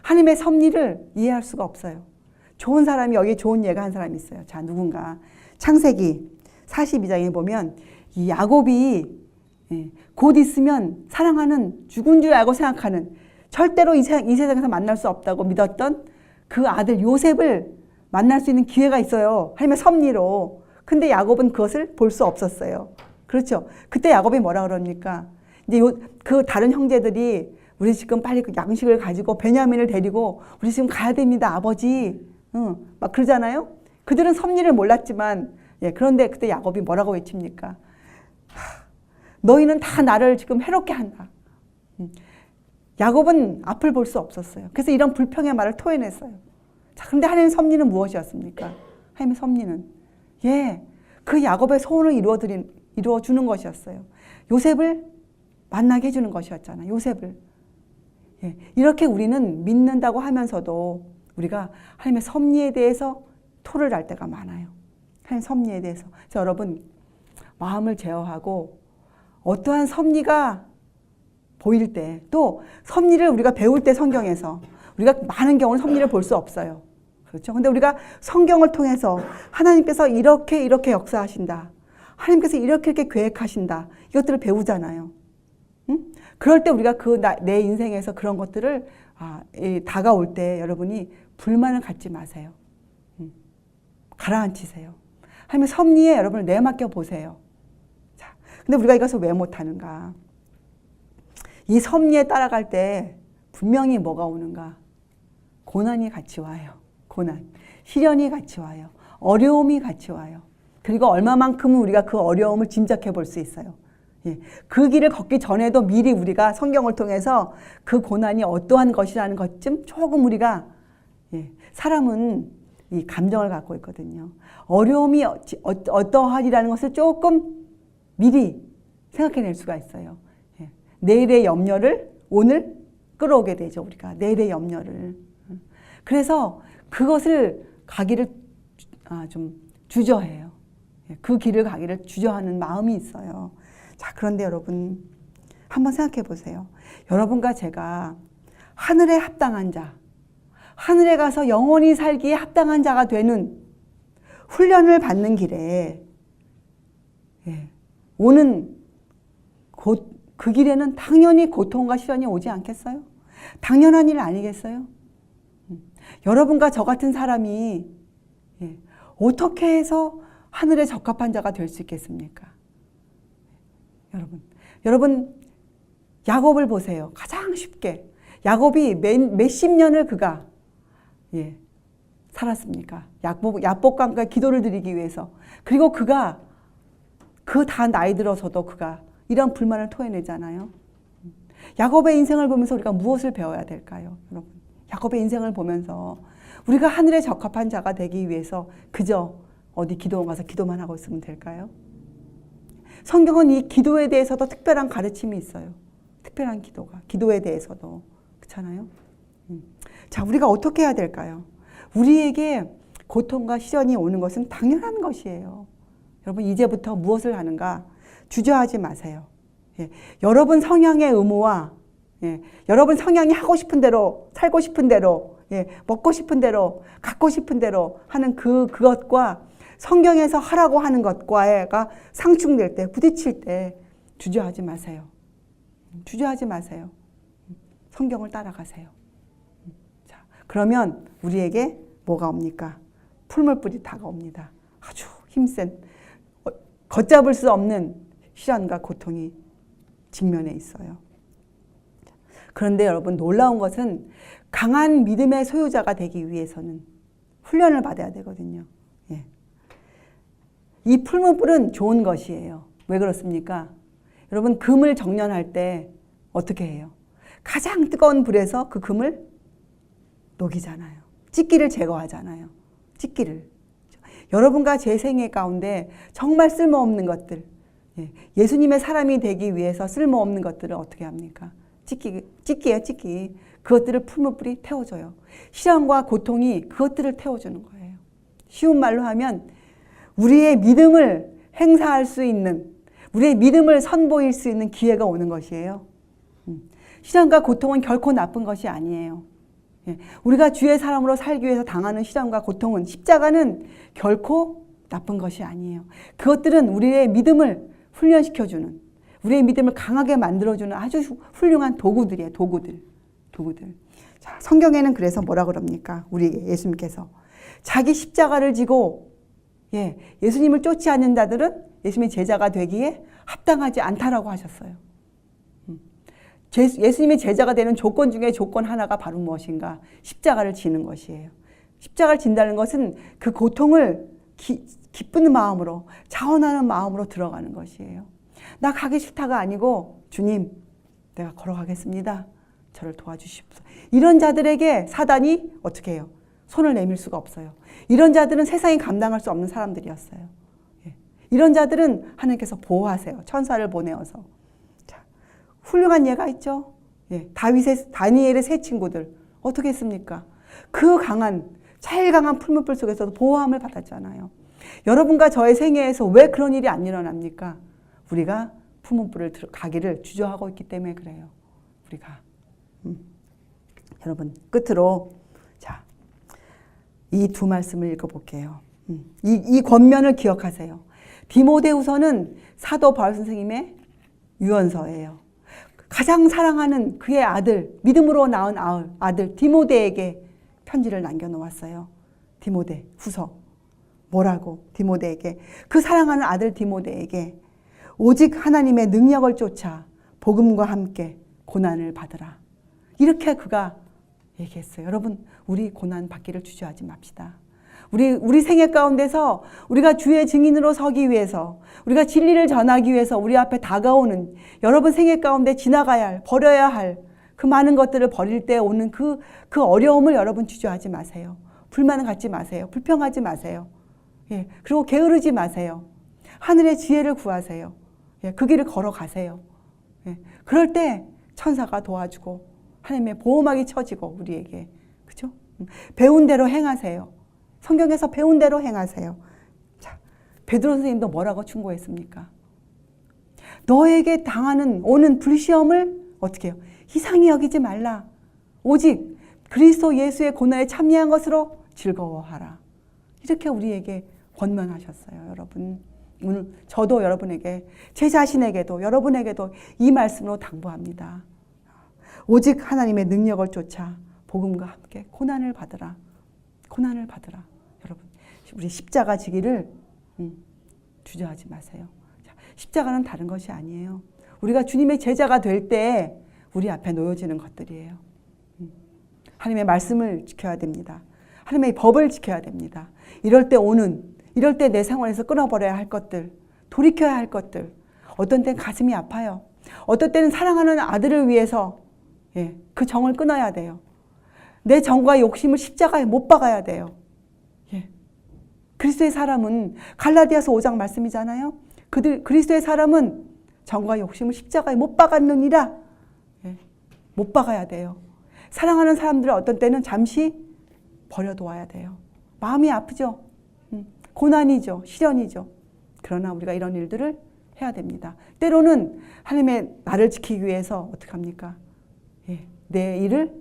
하나님의 섭리를 이해할 수가 없어요. 좋은 사람이 여기 좋은 예가 한 사람이 있어요. 자, 누군가 창세기 42장에 보면 이 야곱이 곧 있으면 사랑하는 죽은 줄 알고 생각하는 절대로 이 세상에서 만날 수 없다고 믿었던 그 아들 요셉을 만날 수 있는 기회가 있어요. 하나님의 섭리로. 근데 야곱은 그것을 볼 수 없었어요. 그렇죠. 그때 야곱이 뭐라 그럽니까? 이제 그 다른 형제들이 우리 지금 빨리 그 양식을 가지고 베냐민을 데리고 우리 지금 가야 됩니다, 아버지. 막 그러잖아요. 그들은 섭리를 몰랐지만, 예, 그런데 그때 야곱이 뭐라고 외칩니까? 너희는 다 나를 지금 해롭게 한다. 야곱은 앞을 볼 수 없었어요. 그래서 이런 불평의 말을 토해냈어요. 자, 그런데 하나님의 섭리는 무엇이었습니까? 하나님의 섭리는, 예, 그 야곱의 소원을 이루어주는 것이었어요. 요셉을 만나게 해주는 것이었잖아요. 요셉을. 예, 이렇게 우리는 믿는다고 하면서도 우리가 하나님의 섭리에 대해서 토를 할 때가 많아요. 하나님의 섭리에 대해서. 그래서 여러분, 마음을 제어하고 어떠한 섭리가 보일 때, 또 섭리를 우리가 배울 때 성경에서 우리가 많은 경우는 섭리를 볼 수 없어요. 그렇죠? 근데 우리가 성경을 통해서 하나님께서 이렇게 역사하신다. 하나님께서 이렇게 계획하신다. 이것들을 배우잖아요. 응? 그럴 때 우리가 내 인생에서 그런 것들을 다가올 때 여러분이 불만을 갖지 마세요. 가라앉히세요. 하나님의 섭리에 여러분을 내맡겨 보세요. 자, 근데 우리가 이것을 왜 못하는가? 이 섭리에 따라갈 때 분명히 뭐가 오는가? 고난이 같이 와요. 고난. 시련이 같이 와요. 어려움이 같이 와요. 그리고 얼마만큼은 우리가 그 어려움을 짐작해 볼 수 있어요. 예. 그 길을 걷기 전에도 미리 우리가 성경을 통해서 그 고난이 어떠한 것이라는 것쯤 조금 우리가, 예, 사람은 이 감정을 갖고 있거든요. 어려움이 어떠하리라는 것을 조금 미리 생각해낼 수가 있어요. 예. 내일의 염려를 오늘 끌어오게 되죠. 우리가 내일의 염려를. 그래서 그것을 가기를 좀 주저해요. 예. 그 길을 가기를 주저하는 마음이 있어요. 자, 그런데 여러분 한번 생각해 보세요. 여러분과 제가 하늘에 합당한 자, 하늘에 가서 영원히 살기에 합당한 자가 되는 훈련을 받는 길에, 예, 오는 그 길에는 당연히 고통과 시련이 오지 않겠어요? 당연한 일 아니겠어요? 여러분과 저 같은 사람이, 예, 어떻게 해서 하늘에 적합한 자가 될 수 있겠습니까? 여러분 야곱을 보세요. 가장 쉽게 야곱이 몇십 년을 그가, 예, 살았습니까? 야복강가에 기도를 드리기 위해서. 그리고 그가 그 다 나이 들어서도 그가 이런 불만을 토해내잖아요. 야곱의 인생을 보면서 우리가 무엇을 배워야 될까요? 여러분, 야곱의 인생을 보면서 우리가 하늘에 적합한 자가 되기 위해서 그저 어디 기도원 가서 기도만 하고 있으면 될까요? 성경은 이 기도에 대해서도 특별한 가르침이 있어요. 특별한 기도에 대해서도. 그렇잖아요? 자, 우리가 어떻게 해야 될까요? 우리에게 고통과 시련이 오는 것은 당연한 것이에요. 여러분, 이제부터 무엇을 하는가? 주저하지 마세요. 예, 여러분 성향의 의무와, 예, 여러분 성향이 하고 싶은 대로, 살고 싶은 대로, 예, 먹고 싶은 대로, 갖고 싶은 대로 하는 그것과 성경에서 하라고 하는 것과가 상충될 때, 부딪힐 때 주저하지 마세요. 주저하지 마세요. 성경을 따라가세요. 자, 그러면 우리에게 뭐가 옵니까? 풀물불이 다가옵니다. 아주 힘센, 걷잡을 수 없는 시련과 고통이 직면해 있어요. 그런데 여러분, 놀라운 것은 강한 믿음의 소유자가 되기 위해서는 훈련을 받아야 되거든요. 예. 이 풀무불은 좋은 것이에요. 왜 그렇습니까? 여러분, 금을 정련할 때 어떻게 해요? 가장 뜨거운 불에서 그 금을 녹이잖아요. 찌기를 제거하잖아요. 찌기를. 여러분과 제 생애 가운데 정말 쓸모없는 것들, 예수님의 사람이 되기 위해서 쓸모없는 것들을 어떻게 합니까? 찌기예요, 찌기. 그것들을 풀무불이 태워줘요. 시련과 고통이 그것들을 태워주는 거예요. 쉬운 말로 하면 우리의 믿음을 행사할 수 있는, 우리의 믿음을 선보일 수 있는 기회가 오는 것이에요. 시련과 고통은 결코 나쁜 것이 아니에요. 우리가 주의 사람으로 살기 위해서 당하는 시련과 고통은, 십자가는 결코 나쁜 것이 아니에요. 그것들은 우리의 믿음을 훈련시켜주는, 우리의 믿음을 강하게 만들어주는 아주 훌륭한 도구들이에요. 도구들. 자, 성경에는 그래서 뭐라 그럽니까? 우리에게 예수님께서 자기 십자가를 지고, 예수님을 쫓지 않는 자들은 예수님의 제자가 되기에 합당하지 않다라고 하셨어요. 예수님의 제자가 되는 조건 중에 조건 하나가 바로 무엇인가? 십자가를 지는 것이에요. 십자가를 진다는 것은 그 고통을 기쁜 마음으로, 자원하는 마음으로 들어가는 것이에요. 나 가기 싫다가 아니고 주님, 내가 걸어가겠습니다. 저를 도와주십시오. 이런 자들에게 사단이 어떻게 해요? 손을 내밀 수가 없어요. 이런 자들은 세상이 감당할 수 없는 사람들이었어요. 이런 자들은 하나님께서 보호하세요. 천사를 보내어서. 자, 훌륭한 예가 있죠. 다니엘의 세 친구들 어떻게 했습니까? 그 제일 강한 풀무불 속에서도 보호함을 받았잖아요. 여러분과 저의 생애에서 왜 그런 일이 안 일어납니까? 우리가 풀무불을 가기를 주저하고 있기 때문에 그래요. 우리가 여러분 끝으로 자, 이 두 말씀을 읽어볼게요. 이 권면을 기억하세요. 디모데후서는 사도 바울 선생님의 유언서예요. 가장 사랑하는 그의 아들, 믿음으로 낳은 아들 디모데에게 편지를 남겨놓았어요. 디모데후서. 뭐라고? 디모데에게, 그 사랑하는 아들 디모데에게 오직 하나님의 능력을 쫓아 복음과 함께 고난을 받으라. 이렇게 그가 얘기했어요. 여러분, 우리 고난 받기를 주저하지 맙시다. 우리 생애 가운데서 우리가 주의 증인으로 서기 위해서, 우리가 진리를 전하기 위해서 우리 앞에 다가오는 여러분 생애 가운데 지나가야 할, 버려야 할 그 많은 것들을 버릴 때 오는 그 어려움을 여러분 주저하지 마세요. 불만을 갖지 마세요. 불평하지 마세요. 그리고 게으르지 마세요. 하늘의 지혜를 구하세요. 그 길을 걸어가세요. 그럴 때 천사가 도와주고 하나님의 보호막이 쳐지고 우리에게, 그죠? 배운 대로 행하세요. 성경에서 배운 대로 행하세요. 자, 베드로 선생님도 뭐라고 충고했습니까? 너에게 오는 불시험을 어떻게 해요? 이상히 여기지 말라. 오직 그리스도 예수의 고난에 참여한 것으로 즐거워하라. 이렇게 우리에게 권면하셨어요. 여러분, 오늘 저도 여러분에게, 제 자신에게도 여러분에게도 이 말씀으로 당부합니다. 오직 하나님의 능력을 쫓아 복음과 함께 고난을 받으라. 고난을 받으라. 여러분, 우리 십자가 지기를 주저하지 마세요. 십자가는 다른 것이 아니에요. 우리가 주님의 제자가 될 때 우리 앞에 놓여지는 것들이에요. 하나님의 말씀을 지켜야 됩니다. 하나님의 법을 지켜야 됩니다. 이럴 때 내 생활에서 끊어버려야 할 것들, 돌이켜야 할 것들, 어떤 때는 가슴이 아파요. 어떤 때는 사랑하는 아들을 위해서 그 정을 끊어야 돼요. 내 정과 욕심을 십자가에 못 박아야 돼요. 그리스도의 사람은 갈라디아서 5장 말씀이잖아요. 그리스도의 사람은 정과 욕심을 십자가에 못 박았느니라. 못 박아야 돼요. 사랑하는 사람들을 어떤 때는 잠시 버려둬야 돼요. 마음이 아프죠. 고난이죠. 시련이죠. 그러나 우리가 이런 일들을 해야 됩니다. 때로는 하나님의 나를 지키기 위해서 어떻게 합니까? 내 일을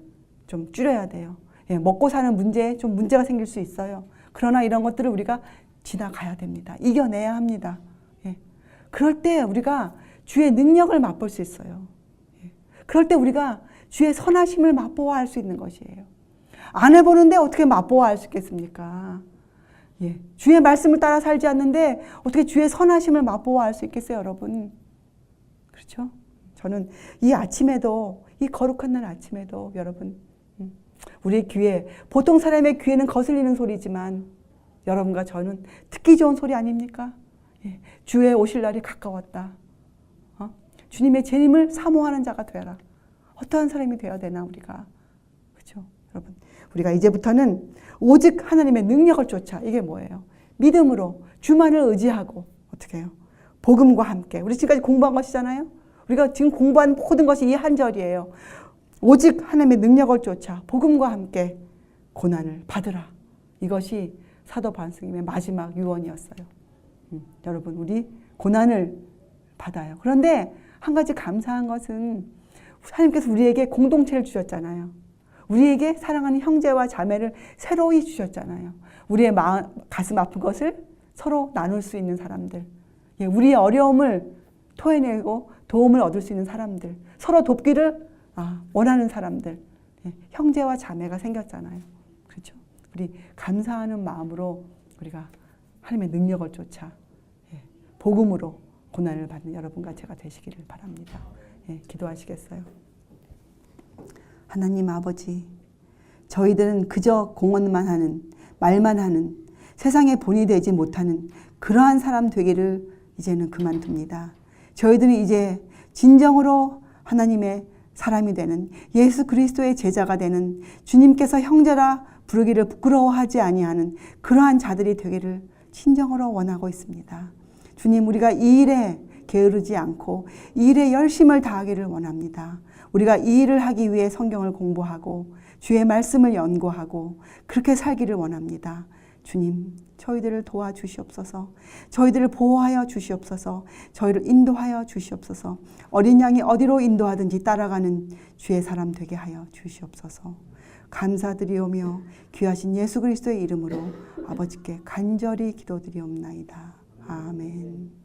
좀 줄여야 돼요. 먹고 사는 문제에 좀 문제가 생길 수 있어요. 그러나 이런 것들을 우리가 지나가야 됩니다. 이겨내야 합니다. 그럴 때 우리가 주의 능력을 맛볼 수 있어요. 그럴 때 우리가 주의 선하심을 맛보아할 수 있는 것이에요. 안 해보는데 어떻게 맛보아할 수 있겠습니까? 주의 말씀을 따라 살지 않는데 어떻게 주의 선하심을 맛보아할 수 있겠어요, 여러분? 그렇죠? 저는 이 아침에도, 이 거룩한 날 아침에도 여러분, 우리의 귀에, 보통 사람의 귀에는 거슬리는 소리지만 여러분과 저는 듣기 좋은 소리 아닙니까? 주의 오실 날이 가까웠다. 주님의 재림을 사모하는 자가 되라. 어떠한 사람이 되어야 되나 우리가. 그렇죠? 여러분, 우리가 이제부터는 오직 하나님의 능력을 쫓아. 이게 뭐예요? 믿음으로 주만을 의지하고 어떻게 해요? 복음과 함께. 우리 지금까지 공부한 것이잖아요. 우리가 지금 공부한 모든 것이 이 한 절이에요. 오직 하나님의 능력을 쫓아 복음과 함께 고난을 받으라. 이것이 사도 바울 선생님의 마지막 유언이었어요. 여러분, 우리 고난을 받아요. 그런데 한 가지 감사한 것은 하나님께서 우리에게 공동체를 주셨잖아요. 우리에게 사랑하는 형제와 자매를 새로이 주셨잖아요. 우리의 가슴 아픈 것을 서로 나눌 수 있는 사람들, 우리의 어려움을 토해내고 도움을 얻을 수 있는 사람들, 서로 돕기를 원하는 사람들, 형제와 자매가 생겼잖아요. 그렇죠? 우리 감사하는 마음으로 우리가 하나님의 능력을 쫓아 복음으로 고난을 받는 여러분과 제가 되시기를 바랍니다. 예, 기도하시겠어요? 하나님 아버지, 저희들은 그저 공언만 하는, 말만 하는, 세상에 본이 되지 못하는 그러한 사람 되기를 이제는 그만둡니다. 저희들은 이제 진정으로 하나님의 사람이 되는, 예수 그리스도의 제자가 되는, 주님께서 형제라 부르기를 부끄러워하지 아니하는 그러한 자들이 되기를 진정으로 원하고 있습니다. 주님, 우리가 이 일에 게으르지 않고 이 일에 열심을 다하기를 원합니다. 우리가 이 일을 하기 위해 성경을 공부하고 주의 말씀을 연구하고 그렇게 살기를 원합니다. 주님, 저희들을 도와주시옵소서. 저희들을 보호하여 주시옵소서. 저희를 인도하여 주시옵소서. 어린 양이 어디로 인도하든지 따라가는 주의 사람 되게 하여 주시옵소서. 감사드리오며 귀하신 예수 그리스도의 이름으로 아버지께 간절히 기도드리옵나이다. 아멘.